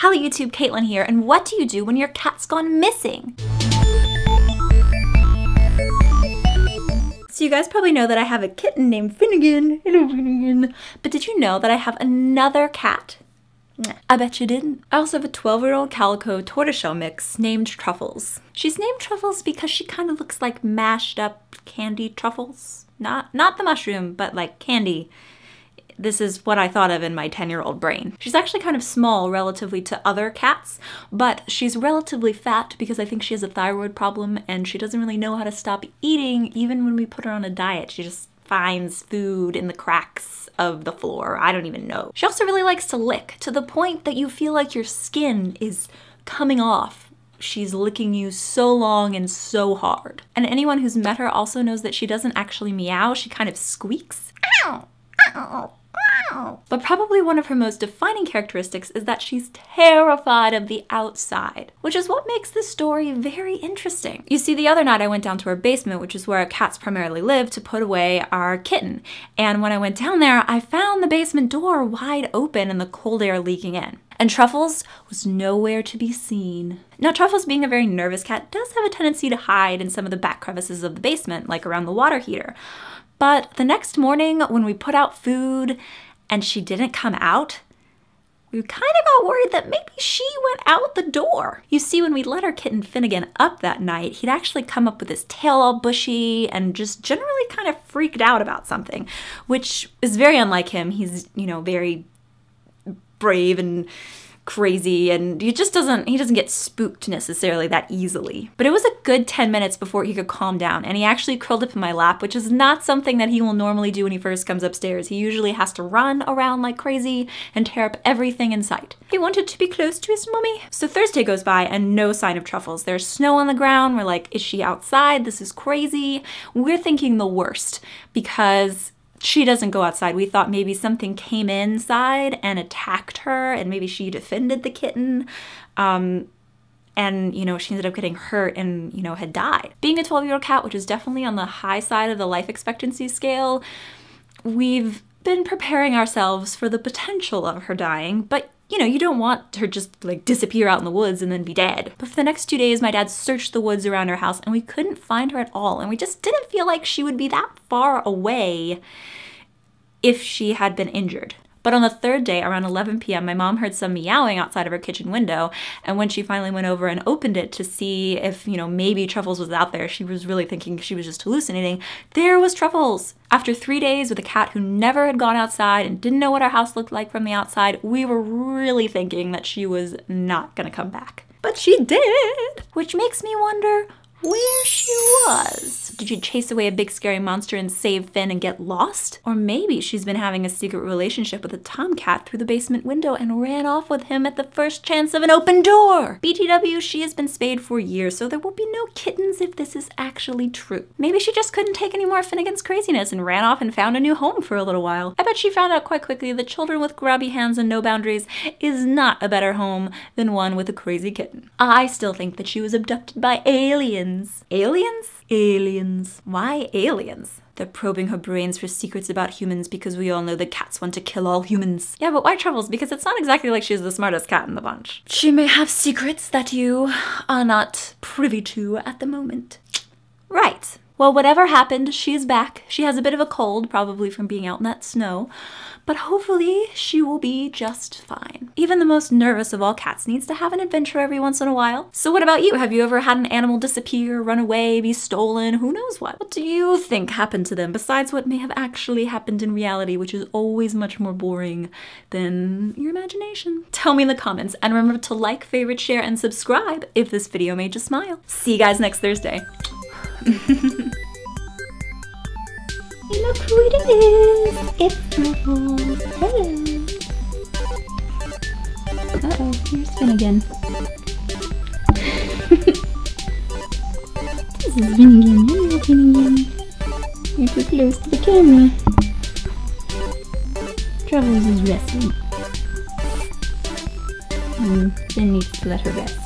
Hello YouTube, Kaitlyn here, and what do you do when your cat's gone missing? So you guys probably know that I have a kitten named Finnegan. Hello Finnegan. But did you know that I have another cat? I bet you didn't. I also have a 12-year-old calico tortoiseshell mix named Truffles. She's named Truffles because she kind of looks like mashed up candy truffles. Not the mushroom, but like candy. This is what I thought of in my 10-year-old brain. She's actually kind of small relatively to other cats, but she's relatively fat because I think she has a thyroid problem and she doesn't really know how to stop eating even when we put her on a diet. She just finds food in the cracks of the floor. I don't even know. She also really likes to lick to the point that you feel like your skin is coming off. She's licking you so long and so hard. And anyone who's met her also knows that she doesn't actually meow, she kind of squeaks. Ow! Ow! But probably one of her most defining characteristics is that she's terrified of the outside, which is what makes this story very interesting. You see, the other night I went down to our basement, which is where our cats primarily live, to put away our kitten. And when I went down there, I found the basement door wide open and the cold air leaking in. And Truffles was nowhere to be seen. Now, Truffles, being a very nervous cat, does have a tendency to hide in some of the back crevices of the basement, like around the water heater. But the next morning, when we put out food and she didn't come out, we kind of got worried that maybe she went out the door. You see, when we let our kitten Finnegan up that night, he'd actually come up with his tail all bushy and just generally kind of freaked out about something, which is very unlike him. He's, you know, very brave and crazy, and he doesn't get spooked necessarily that easily. But it was a good 10 minutes before he could calm down, and he actually curled up in my lap, which is not something that he will normally do when he first comes upstairs. He usually has to run around like crazy and tear up everything in sight. He wanted to be close to his mommy. So Thursday goes by and no sign of Truffles. There's snow on the ground. We're like, is she outside? This is crazy. We're thinking the worst because she doesn't go outside. We thought maybe something came inside and attacked her and maybe she defended the kitten. And, you know, she ended up getting hurt and, you know, had died. Being a 12-year-old cat, which is definitely on the high side of the life expectancy scale, we've been preparing ourselves for the potential of her dying, but you know, you don't want her just like disappear out in the woods and then be dead. But for the next 2 days, my dad searched the woods around her house and we couldn't find her at all. And we just didn't feel like she would be that far away if she had been injured. But on the third day, around 11 p.m., my mom heard some meowing outside of her kitchen window. And when she finally went over and opened it to see if, you know, maybe Truffles was out there, she was really thinking she was just hallucinating. There was Truffles. After 3 days with a cat who never had gone outside and didn't know what our house looked like from the outside, we were really thinking that she was not gonna come back. But she did! Which makes me wonder where she was. Did she chase away a big scary monster and save Finn and get lost? Or maybe she's been having a secret relationship with a tomcat through the basement window and ran off with him at the first chance of an open door. BTW, she has been spayed for years, so there will be no kittens if this is actually true. Maybe she just couldn't take any more of Finnegan's craziness and ran off and found a new home for a little while. I bet she found out quite quickly that children with grubby hands and no boundaries is not a better home than one with a crazy kitten. I still think that she was abducted by aliens. Aliens? Aliens. Why aliens? They're probing her brains for secrets about humans because we all know that cats want to kill all humans. Yeah, but why Truffles? Because it's not exactly like she's the smartest cat in the bunch. She may have secrets that you are not privy to at the moment. Right. Well, whatever happened, she's back. She has a bit of a cold, probably from being out in that snow, but hopefully she will be just fine. Even the most nervous of all cats needs to have an adventure every once in a while. So what about you? Have you ever had an animal disappear, run away, be stolen, who knows what? What do you think happened to them besides what may have actually happened in reality, which is always much more boring than your imagination? Tell me in the comments, and remember to like, favorite, share, and subscribe if this video made you smile. See you guys next Thursday. Look who it is! It's Truffles! Hello! Uh-oh, here's Finnegan. This is Finnegan. Hello, Finnegan. You're too close to the camera. Truffles is resting. Finn needs to let her rest.